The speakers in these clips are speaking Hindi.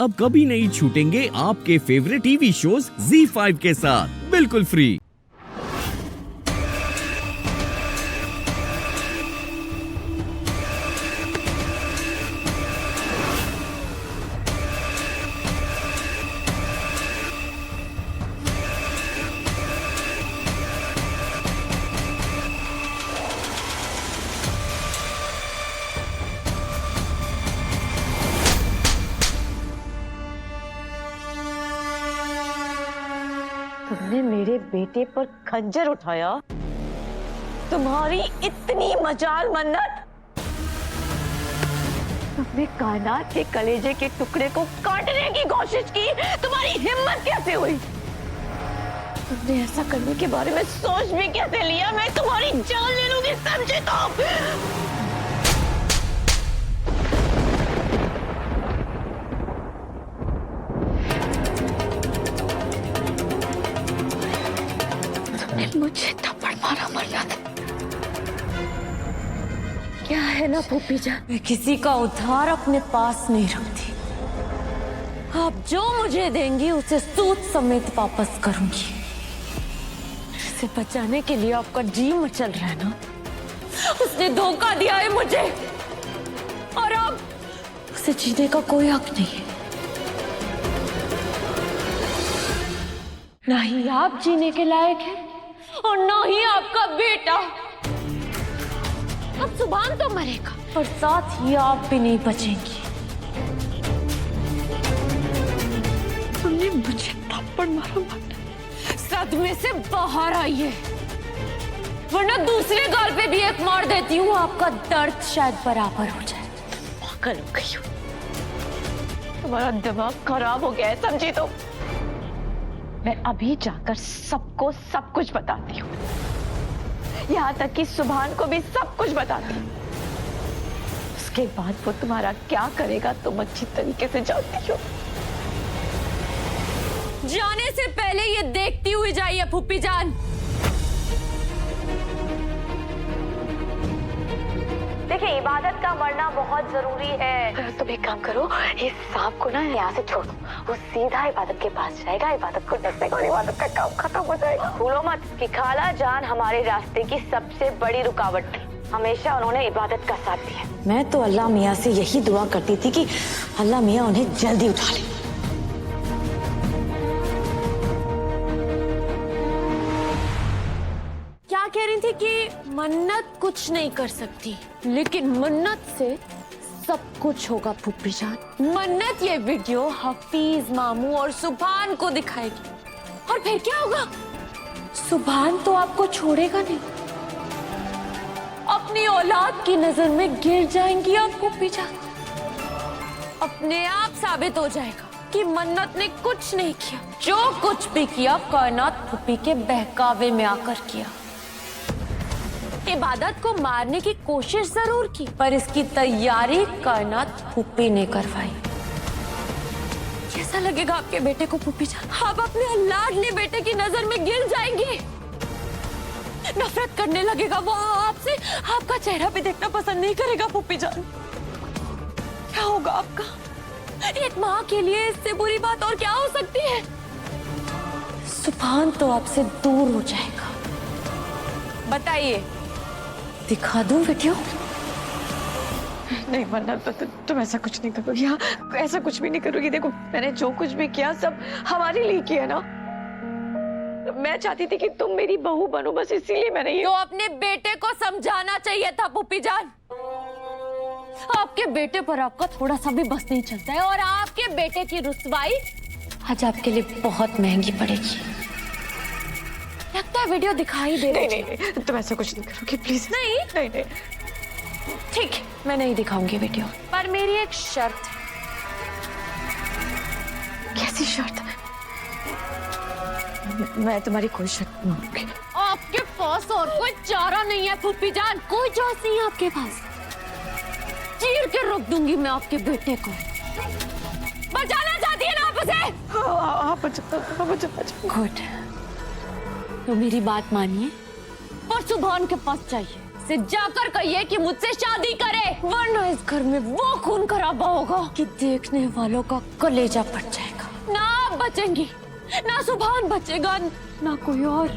अब कभी नहीं छूटेंगे आपके फेवरेट टीवी शोज ZEE5 के साथ बिल्कुल फ्री। तुमने मेरे बेटे पर खंजर उठाया। तुम्हारी इतनी मजाल मन्नत। तुमने कायनात के कलेजे के टुकड़े को काटने की कोशिश की। तुम्हारी हिम्मत कैसे हुई? तुमने ऐसा करने के बारे में सोच भी कैसे लिया? मैं तुम्हारी जान ले लूंगी, समझे तुम? मुझे थप्पड़ मारा मन्नत। क्या है ना फूफी जान, मैं किसी का उधार अपने पास नहीं रखती। आप जो मुझे देंगी उसे सूद समेत वापस करूंगी। उसे बचाने के लिए आपका जी मचल रहा है ना। उसने धोखा दिया है मुझे और अब उसे जीने का कोई हक नहीं है। ना ही आप जीने के लायक हैं और ना ही आपका बेटा। अब सुभान तो मरेगा और साथ ही आप भी नहीं बचेंगी। तुमने मुझे थप्पड़ मारा, सदमे से बाहर आइए वरना दूसरे गाल पे भी एक मार देती हूँ। आपका दर्द शायद बराबर हो जाए। पागल हो गई हो। तुम्हारा दिमाग खराब हो गया है, समझी? तो मैं अभी जाकर सबको सब कुछ बताती हूँ, यहाँ तक कि सुभान को भी सब कुछ बताती हूँ। उसके बाद वो तुम्हारा क्या करेगा तुम अच्छी तरीके से जानती हो। जाने से पहले ये देखती हुई जाइए फूफी जान। देखिए, इबादत का मरना बहुत जरूरी है। तुम एक काम करो, इस सांप को ना यहाँ से छोड़ो। वो सीधा इबादत के पास जाएगा, इबादत को डसने और इबादत का काम खत्म हो जाएगा। भूलो मत कि खाला जान हमारे रास्ते की सबसे बड़ी रुकावट थी। हमेशा उन्होंने इबादत का साथ दिया। मैं तो अल्लाह मियाँ से यही दुआ करती थी कि अल्लाह मियाँ उन्हें जल्दी उठा ले। क्या कह रही थी कि मन्नत कुछ नहीं कर सकती, लेकिन मन्नत से सब कुछ होगा फूफी जान। मन्नत ये वीडियो हफीज, मामू और सुभान को दिखाएगी और फिर क्या होगा? सुभान तो आपको छोड़ेगा नहीं। अपनी औलाद की नजर में गिर जाएंगी आप फूफी जान। अपने आप साबित हो जाएगा कि मन्नत ने कुछ नहीं किया। जो कुछ भी किया कायनात फूफी के बहकावे में आकर किया। इबादत को मारने की कोशिश जरूर की, पर इसकी तैयारी कायनात फूफी ने करवाई। कैसा लगेगा आपके बेटे को फूफी जान? आप अपने लाडले बेटे की नजर में गिर जाएंगे। नफरत करने लगेगा वो आपसे। आपका चेहरा भी देखना पसंद नहीं करेगा फूफी जान। क्या होगा आपका? एक माँ के लिए इससे बुरी बात और क्या हो सकती है? सुभान तो आपसे दूर हो जाएगा। बताइए, दिखा दूं वीडियो? नहीं मन्नत, तुम ऐसा कुछ नहीं करोगी। हाँ, ऐसा कुछ भी नहीं करोगी। देखो, मैंने जो कुछ भी किया सब हमारे लिए किया ना। मैं चाहती थी कि तुम मेरी बहू बनो, बस इसीलिए मैंने ये। तो अपने बेटे को समझाना चाहिए था फूफी जान। आपके बेटे पर आपका थोड़ा सा भी बस नहीं चलता है और आपके बेटे की रुसवाई आज आपके लिए बहुत महंगी पड़ेगी। लगता है वीडियो दिखाई दे रही है। नहीं, तुम ऐसा कुछ नहीं करोगी प्लीज। नहीं नहीं नहीं, ठीक है, मैं नहीं दिखाऊंगी वीडियो, पर मेरी एक शर्त है। कैसी शर्त? मैं तुम्हारी कोई शर्त नहीं मानूंगी। आपके पास और कोई चारा नहीं है फूफी जान। कोई चॉइस नहीं है आपके पास। चीर के रोक दूंगी मैं आपके बेटे को। बचाना चाहती है ना आप उसे? गुड, तो मेरी बात मानिए और सुभान के पास जाइए। से जाकर कहिए कि मुझसे शादी करे, वरना इस घर में वो खून खराबा होगा कि देखने वालों का कलेजा फट जाएगा। ना आप बचेंगी, ना सुभान बचेगा, ना कोई और।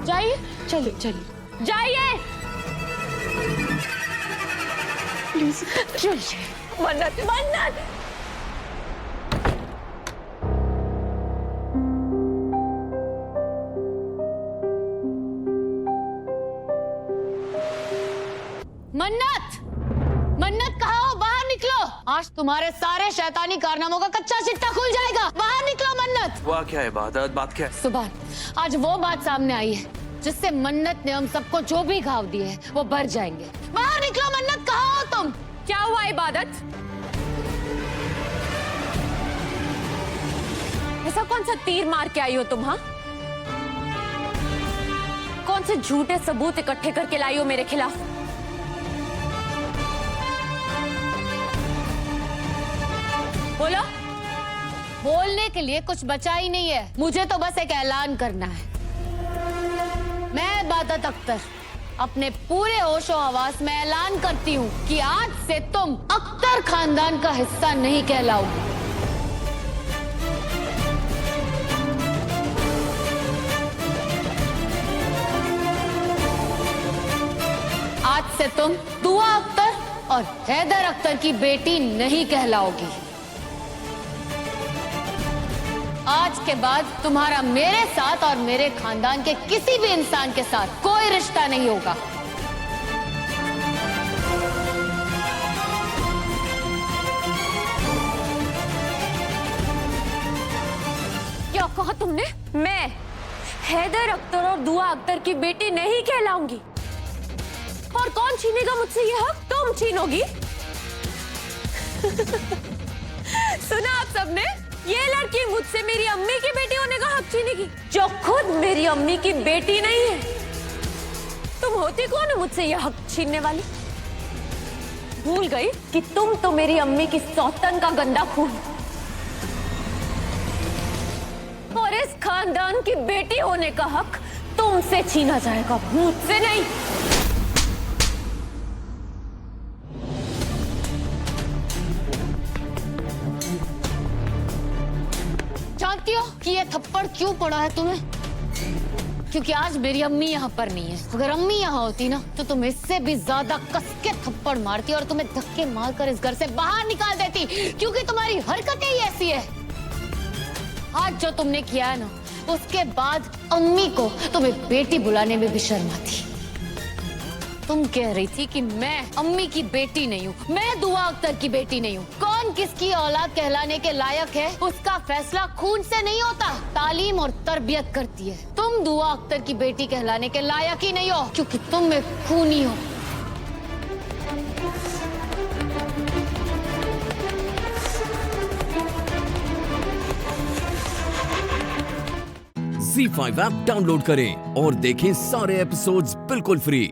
जाइए, चलिए चलिए जाइए प्लीज, चलिए। मन्नत, मन्नत। मन्नत, मन्नत कहाँ हो? बाहर निकलो। आज तुम्हारे सारे शैतानी कारनामों का कच्चा चिट्ठा खुल जाएगा। बाहर निकलो मन्नत। हुआ क्या है? बात क्या है? सुभान, आज वो बात सामने आई है जिससे मन्नत ने हम सबको जो भी घाव दिए हैं वो भर जाएंगे। बाहर निकलो मन्नत, कहाँ हो तुम? क्या हुआ इबादत? ऐसा कौन सा तीर मार के आई हो तुम? हाँ, कौन से झूठे सबूत इकट्ठे करके लाई हो मेरे खिलाफ? बोलो। बोलने के लिए कुछ बचा ही नहीं है। मुझे तो बस एक ऐलान करना है। मैं इबादत अख्तर अपने पूरे होशो हवास में ऐलान करती हूँ कि आज से तुम अख्तर खानदान का हिस्सा नहीं कहलाओगे। आज से तुम दुआ अख्तर और हैदर अख्तर की बेटी नहीं कहलाओगी। आज के बाद तुम्हारा मेरे साथ और मेरे खानदान के किसी भी इंसान के साथ कोई रिश्ता नहीं होगा। क्या कहा तुमने? मैं हैदर अख्तर और दुआ अख्तर की बेटी नहीं कहलाऊंगी? और कौन छीनेगा मुझसे ये हक? तुम छीनोगी। सुना आप सबने? ये लड़की मुझसे मेरी अम्मी की बेटी होने का हक छीनेगी, जो खुद मेरी अम्मी की बेटी नहीं है। तुम होती कौन हो मुझसे ये हक छीनने वाली? भूल गई कि तुम तो मेरी अम्मी की सौतन का गंदा खून, और इस खानदान की बेटी होने का हक तुमसे छीना जाएगा, मुझसे नहीं। जानती हो कि ये थप्पड़ क्यों पड़ा है तुम्हें? क्योंकि आज मेरी अम्मी यहाँ पर नहीं है। अगर अम्मी यहाँ होती ना तो तुम इससे भी ज्यादा कस के थप्पड़ मारती और तुम्हें धक्के मारकर इस घर से बाहर निकाल देती, क्योंकि तुम्हारी हरकतें ही ऐसी है। आज जो तुमने किया है ना, उसके बाद अम्मी को तुम्हें बेटी बुलाने में भी शर्म आती। तुम कह रही थी कि मैं अम्मी की बेटी नहीं हूँ, मैं दुआ अख्तर की बेटी नहीं हूँ। कौन किसकी औलाद कहलाने के लायक है उसका फैसला खून से नहीं होता, तालीम और तरबियत करती है। तुम दुआ अख्तर की बेटी कहलाने के लायक ही नहीं हो, क्योंकि तुम एक खूनी हो। Z5 ऐप डाउनलोड करें और देखें सारे एपिसोड्स बिल्कुल फ्री।